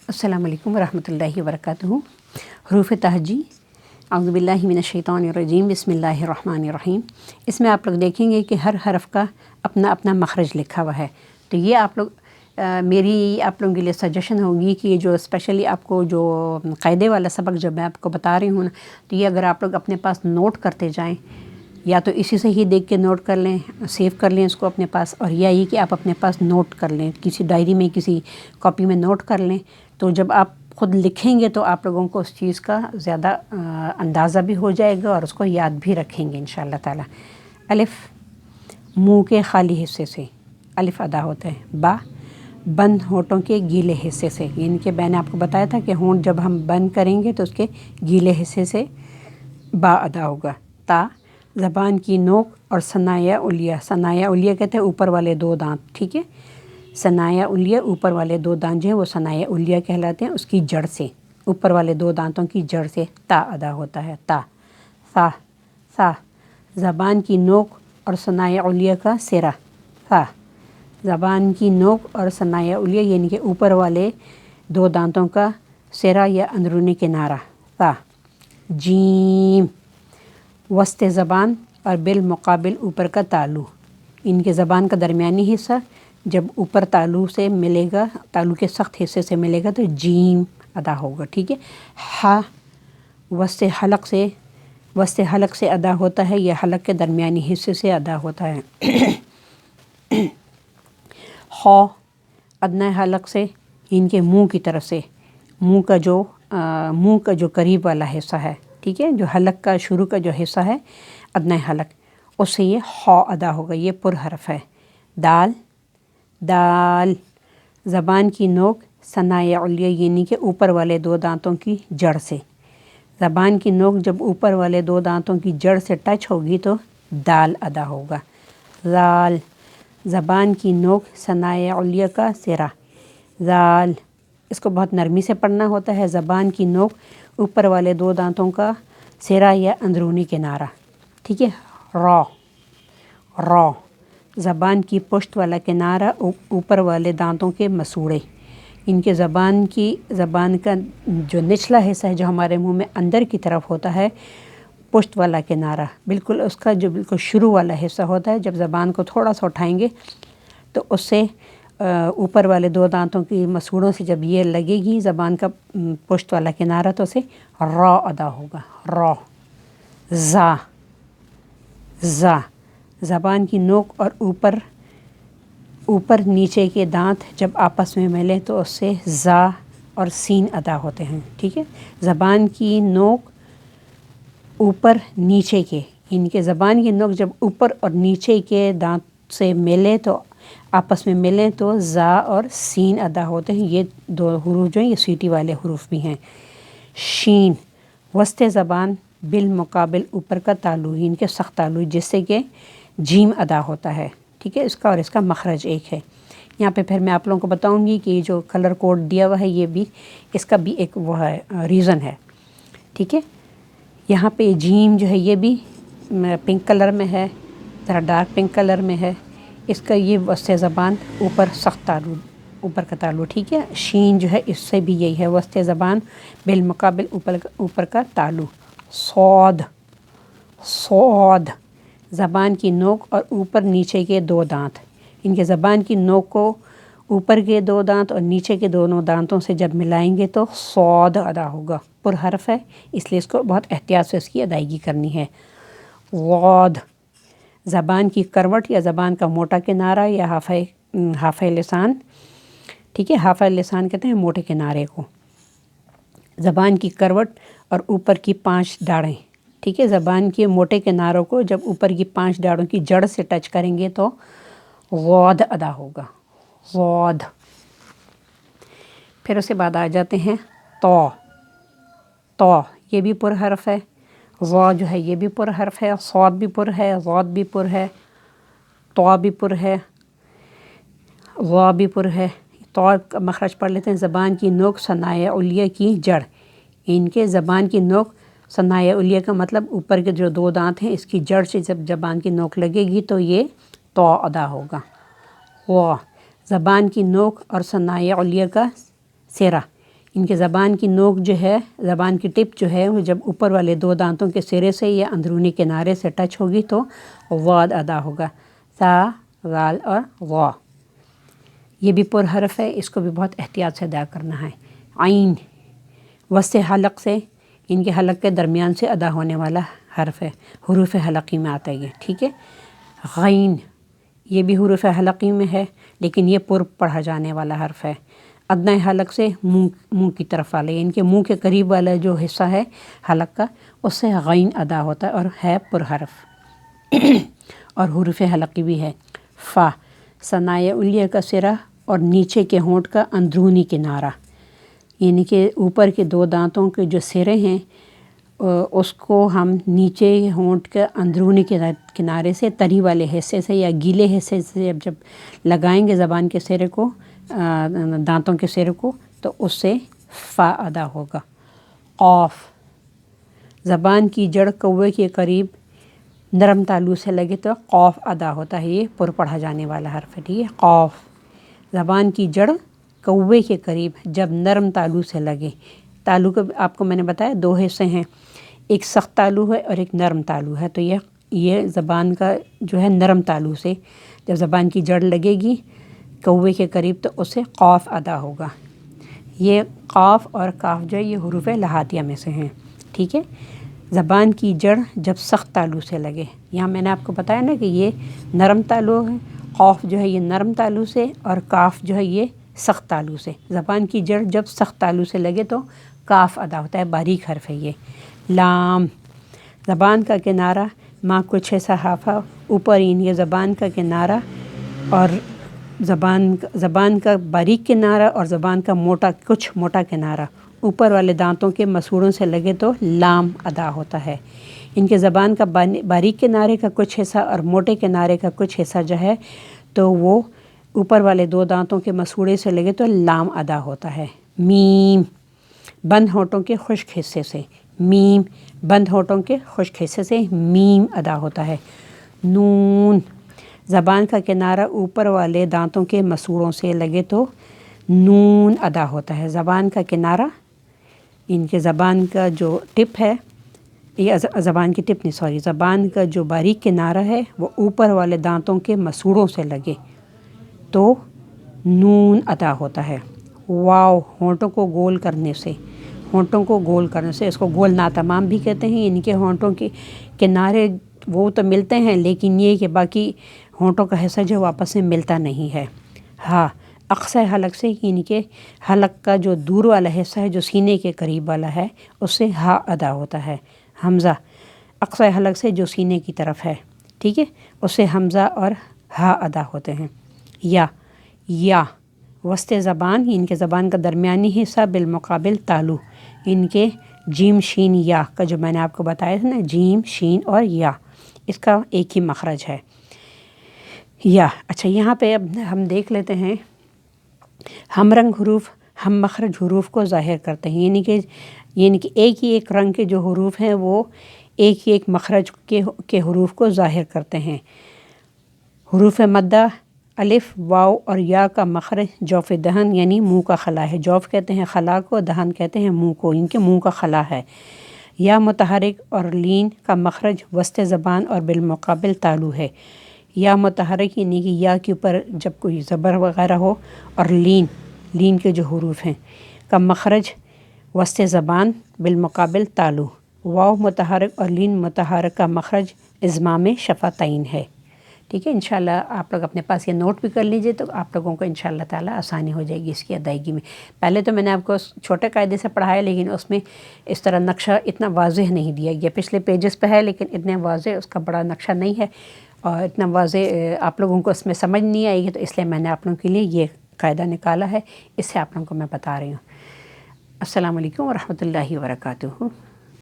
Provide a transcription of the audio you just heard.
अस्सलाम वालेकुम रहमतुल्लाहि व बरकातुहू। हरूफ तहजी अऊज़ु बिल्लाहि मिनश शैतानिर रजीम बिस्मिल्लाहिर रहमानिर रहीम। इसमें आप लोग देखेंगे कि हर हरफ का अपना अपना मखरज लिखा हुआ है। तो ये आप लोग मेरी आप लोगों के लिए सजेशन होगी कि जो स्पेशली आपको जो क़ायदे वाला सबक जब मैं आपको बता रही हूँ ना, तो ये अगर आप लोग अपने पास नोट करते जाएं, या तो इसी से ही देख के नोट कर लें, सेव कर लें इसको अपने पास, और या ये कि आप अपने पास नोट कर लें, किसी डायरी में किसी कॉपी में नोट कर लें। तो जब आप ख़ुद लिखेंगे तो आप लोगों को उस चीज़ का ज़्यादा अंदाज़ा भी हो जाएगा और उसको याद भी रखेंगे इंशाअल्लाह ताला। अलिफ़ मुंह के खाली हिस्से से अलिफ़ अदा होता है। बा बंद होंठों के गीले हिस्से से, यानी कि मैंने आपको बताया था कि होंठ जब हम बंद करेंगे तो उसके गीले हिस्से से बा अदा होगा। ता ज़बान की नोक और सनाया उलिया, सनाया उलिया कहते हैं ऊपर वाले दो दांत, ठीक है। सनाया उलिया ऊपर वाले दो दांत जो हैं वो सनाया उलिया कहलाते हैं। उसकी जड़ से, ऊपर वाले दो दांतों की जड़ से ता अदा होता है। ता सा सा ज़बान की नोक और सनाया उलिया का सिरा। सा ज़बान की नोक और सनाया उलिया यानी कि ऊपर वाले दो दांतों का सिरा या अंदरूनी किनारा। सा जीम वस्ते ज़बान और बिल मुकाबिल ऊपर का तालू, इनके ज़बान का दरमियानी हिस्सा जब ऊपर तालू से मिलेगा, तालू के सख्त हिस्से से मिलेगा तो जीम अदा होगा, ठीक है। हा वस्ते हलक से अदा होता है, यह हलक के दरमियानी हिस्से से अदा होता है। खौ अदना हलक से, इनके मुंह की तरफ से, मुंह का जो करीब वाला हिस्सा है, ठीक है, जो हलक का शुरू का जो हिस्सा है अदना हलक, उससे ये खौ अदा होगा। ये पुर हरफ है। दाल दाल ज़बान की नोक सनाया उलिया यानी कि ऊपर वाले दो दांतों की जड़ से, ज़बान की नोक जब ऊपर वाले दो दांतों की जड़ से टच होगी तो दाल अदा होगा। ज़ाल ज़बान की नोक सनाया उलिया का सिरा। ज़ाल इसको बहुत नरमी से पढ़ना होता है। ज़बान की नोक ऊपर वाले दो दांतों का सिरा या अंदरूनी किनारा, ठीक है। रॉ रॉ ज़बान की पुश्त वाला किनारा ऊपर वाले दांतों के मसूड़े, इनके ज़बान का जो निचला हिस्सा है जो हमारे मुंह में अंदर की तरफ होता है, पुश्त वाला किनारा बिल्कुल उसका जो बिल्कुल शुरू वाला हिस्सा होता है, जब ज़बान को थोड़ा सा उठाएंगे तो उससे ऊपर वाले दो दांतों की मसूड़ों से जब ये लगेगी ज़बान का पुश्त वाला किनारा तो उसे रॉ अदा होगा। रॉ ज़ा ज़ा ज़बान की नोक और ऊपर नीचे के दांत जब आपस में मिले तो उससे ज़ा और सीन अदा होते हैं, ठीक है। ज़बान की नोक ऊपर नीचे के, इनके ज़बान की नोक जब ऊपर और नीचे के दांत से मिले तो आपस में मिलें तो ज़ा और सीन अदा होते हैं। ये दो हुरूफ जो हैं ये सीटी वाले हुरूफ भी हैं। शीन वस्ते ज़बान बिल मुकाबिल ऊपर का तालु, इनके सख्त तालु जिससे कि जीम अदा होता है, ठीक है। इसका और इसका मखरज एक है। यहाँ पे फिर मैं आप लोगों को बताऊँगी कि जो कलर कोड दिया हुआ है ये भी, इसका भी एक वो है रीज़न है, ठीक है। यहाँ पे जीम जो है ये भी पिंक कलर में है, ज़रा डार्क पिंक कलर में है। इसका ये वस्ते ज़बान ऊपर सख्त तालु, ऊपर का तालु, ठीक है। शीन जो है इससे भी यही है, वस्ते ज़बान बिल मुकाबिल ऊपर का तालु। सौद सौद ज़बान की नोक और ऊपर नीचे के दो दांत, इनके ज़बान की नोक को ऊपर के दो दांत और नीचे के दोनों दांतों से जब मिलाएंगे तो सौद अदा होगा। पुर हरफ है इसलिए इसको बहुत एहतियात से इसकी अदायगी करनी है। वौद ज़बान की करवट या ज़बान का मोटा किनारा या हाफ़े लिसान, ठीक है। हाफ़े लिसान कहते हैं मोटे किनारे को। ज़बान की करवट और ऊपर की 5 दाढ़ें, ठीक है। ज़बान के मोटे किनारों को जब ऊपर की 5 दाढ़ों की जड़ से टच करेंगे तो वौद अदा होगा। वौद फिर उसके बाद आ जाते हैं तो ये भी पुर हरफ है। ज़ा जो है ये भी पुर हरफ है। सौद भी पुर है, ज़ौद भी पुर है, तो भी पुर है, ज़ा भी पुर है। तो का मखरज पढ़ लेते हैं। ज़बान की नोक सनाया उलिया की जड़, इनके ज़बान की नोक सनाया उलिया का मतलब ऊपर के जो दो दांत हैं इसकी जड़ से जब ज़बान की नोक लगेगी तो ये तो अदा होगा। वो ज़बान की नोक और सनाया उलिया का सिरा, ان کے زبان کی نوک جو ہے، زبان کی ٹپ جو ہے، وہ جب اوپر والے 2 دانتوں کے سرے سے یا اندرونی کنارے سے ٹچ ہوگی تو واد ادا ہوگا، سا، غال اور غا۔ یہ بھی پر حرف ہے، اس کو بھی بہت احتیاط سے ادا کرنا ہے۔ عین وسط حلق سے، ان کے حلق کے درمیان سے ادا ہونے والا حرف ہے، حروف حلقی میں آتا ہے یہ، ٹھیک ہے۔ غین یہ بھی حروف حلقی میں ہے لیکن یہ پر پڑھا جانے والا حرف ہے۔ ادنیٰ حلق سے منہ کی طرف والا، ان کے منہ کے قریب والا جو حصہ ہے حلق کا، اس سے غین ادا ہوتا ہے اور ہے پر حرف اور حروف حلقی بھی ہے۔ فا ثنائے علیہ کا سرہ اور نیچے کے ہونٹ کا اندرونی کنارہ، یعنی کہ اوپر کے 2 دانتوں کے جو سرے ہیں اس کو ہم نیچے ہونٹ کے اندرونی کنارے سے، تری والے حصے سے یا گیلے حصے سے جب لگائیں گے زبان کے سرے کو، دانتوں کے سرے کو، تو اس سے فا ادا ہوگا۔ قاف زبان کی جڑ کوے کے قریب نرم تالو سے لگے تو قاف ادا ہوتا ہے، یہ پر پڑھا جانے والا حرف ہے، ٹھیک ہے۔ قاف زبان کی جڑ کوے کے قریب جب نرم تالو سے لگے، تالو کو آپ کو میں نے بتایا 2 حصے ہیں، ایک سخت تالو ہے اور ایک نرم تالو ہے، تو یہ زبان کا جو ہے نرم تالو سے جب زبان کی جڑ لگے گی کوے کے قریب تو اس سے قاف ادا ہوگا۔ یہ قاف اور کاف جو ہے یہ حروف لہاتیہ میں سے ہیں، ٹھیک ہے۔ زبان کی جڑ جب سخت تالو سے لگے، یہاں میں نے آپ کو بتایا نا کہ یہ نرم تالو ہے، قاف جو ہے یہ نرم تالو سے اور کاف جو ہے یہ سخت تالو سے۔ زبان کی جڑ جب سخت تالو سے لگے تو کاف ادا ہوتا ہے، باریک حرف ہے یہ۔ لام زبان کا کنارہ ماں کچھ ایسا حافہ اوپر، یہ زبان کا کنارہ اور زبان کا باریک کنارہ اور زبان کا کچھ موٹا کنارہ اوپر والے دانتوں کے مسوڑوں سے لگے تو لام ادا ہوتا ہے۔ ان کے زبان کا باریک کنارے کا کچھ حصہ اور موٹے کنارے کا کچھ حصہ جو ہے تو وہ اوپر والے 2 دانتوں کے مسوڑے سے لگے تو لام ادا ہوتا ہے۔ میم بند ہونٹوں کے خشک حصے سے، میم بند ہونٹوں کے خشک حصے سے میم ادا ہوتا ہے۔ نون زبان کا کنارہ اوپر والے دانتوں کے مسوڑوں سے لگے تو نون ادا ہوتا ہے۔ زبان کا کنارہ، ان کے زبان کا جو ٹپ ہے، یہ زبان کی ٹپ نہیں سوری، زبان کا جو باریک کنارہ ہے وہ اوپر والے دانتوں کے مسوڑوں سے لگے تو نون ادا ہوتا ہے۔ واو ہونٹوں کو گول کرنے سے، ہونٹوں کو گول کرنے سے، اس کو گول ناتمام بھی کہتے ہیں، ان کے ہونٹوں کے کنارے وہ تو ملتے ہیں لیکن یہ کہ باقی ہونٹوں کا حصہ جو واپس میں ملتا نہیں ہے۔ ہاں اقصی حلق سے، یعنی کہ حلق کا جو دور والا حصہ ہے جو سینے کے قریب والا ہے اس سے ہا ادا ہوتا ہے۔ حمزہ اقصی حلق سے جو سینے کی طرف ہے، ٹھیک ہے، اس سے حمزہ اور ہا ادا ہوتے ہیں۔ یا وسط زبان، ان کے زبان کا درمیانی حصہ بالمقابل تالو، ان کے جیم شین یا کا جو میں نے آپ کو بتایا تھا نا، جیم شین اور یا، اس کا ایک ہی مخرج ہے یا۔ اچھا یہاں پہ اب ہم دیکھ لیتے ہیں، ہم رنگ حروف ہم مخرج حروف کو ظاہر کرتے ہیں، یعنی کہ ایک ہی ایک رنگ کے جو حروف ہیں وہ ایک ہی ایک مخرج کے حروف کو ظاہر کرتے ہیں۔ حروف مدہ الف، واو اور یا کا مخرج جوف دہن یعنی منہ کا خلا ہے۔ جوف کہتے ہیں خلا کو، دہن کہتے ہیں منہ کو، ان کے منہ کا خلا ہے۔ یا متحرک اور لین کا مخرج وسط زبان اور بالمقابل تالو ہے۔ یا متحرک یعنی کہ یا کے اوپر جب کوئی زبر وغیرہ ہو، اور لین کے جو حروف ہیں کا مخرج وسط زبان بالمقابل تالو۔ واو متحرک اور لین متحرک کا مخرج ازمام شفتین ہے، ٹھیک ہے۔ انشاءاللہ آپ لوگ اپنے پاس یہ نوٹ بھی کر لیجئے تو آپ لوگوں کو انشاءاللہ تعالی آسانی ہو جائے گی اس کی ادائیگی میں۔ پہلے تو میں نے آپ کو چھوٹے قاعدے سے پڑھایا لیکن اس میں اس طرح نقشہ اتنا واضح نہیں دیا گیا، پچھلے پیجز پہ ہے لیکن اتنے واضح اس کا بڑا نقشہ نہیں ہے اور اتنا واضح آپ لوگوں کو اس میں سمجھ نہیں آئے گی، تو اس لیے میں نے آپ لوگوں کے لیے یہ قاعدہ نکالا ہے، اس سے آپ لوگوں کو میں بتا رہی ہوں۔ السلام علیکم ورحمۃ اللہ وبرکاتہ۔